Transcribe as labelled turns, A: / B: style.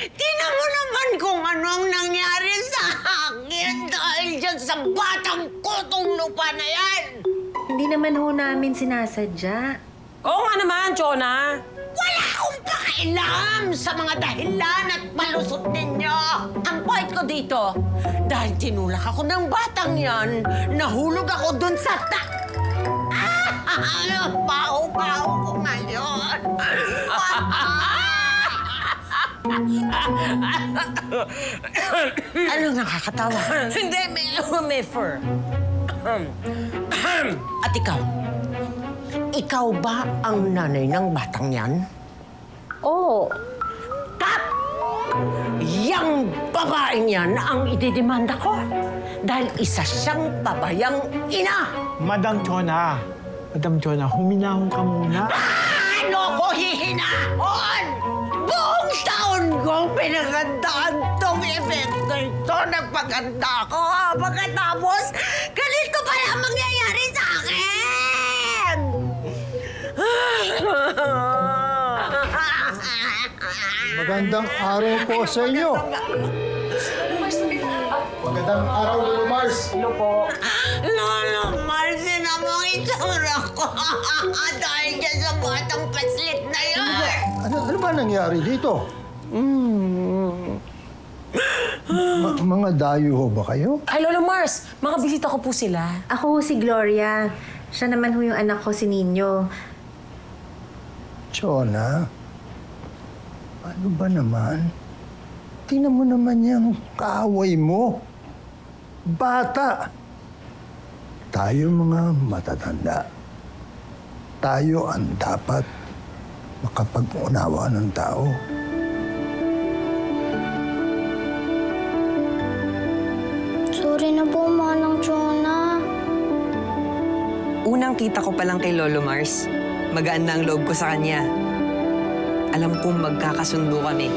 A: Tingnan mo naman kung ano ang nangyari sa akin dahil dyan sa batang kutong lupa na yan!
B: Hindi naman ho namin sinasadya.
C: Oo nga naman, Chona.
A: Wala akong pakialam sa mga dahilan at palusot ninyo! Ang point ko dito, dahil tinulak ako ng batang yan, nahulog ako dun sa Baho-baho ko ngayon! Ano nakakatawa?
C: Hindi, may fur.
A: At ikaw? Ikaw ba ang nanay ng batang yan?
B: Oo.
A: Kat! Yang babaeng yan ang ididemanda ko dahil isa siyang babayang ina!
D: Madam Chona, huminahon ka muna.
A: Ano ko hihinahon? Buong taon kong pinagandaan tong event na ito. Nagpaganda ako. Pagkatapos, ganito pala ang mangyayari sa akin!
E: Magandang araw po sa inyo. Magandang araw, Lolo Mars.
A: Lolo, Marcy namang itsura ko. Dahil dyan sa batang paslit na yun.
E: Ano ba nangyari dito? Mga dayo ho ba kayo?
C: Ay, Lolo Mars, mga bisita ko po sila.
B: Ako ho si Gloria. Siya naman ho yung anak ko, si Nino.
E: Chona, ano ba naman? Tingnan mo naman yung kaaway mo. Bata. Tayo mga matatanda. Tayo ang dapat makapag-unawa ng tao.
F: Sorry na po, Manang Chona.
G: Unang kita ko pa lang kay Lolo Mars, magaan na ang loob ko sa kanya. Alam kong magkakasundo kami.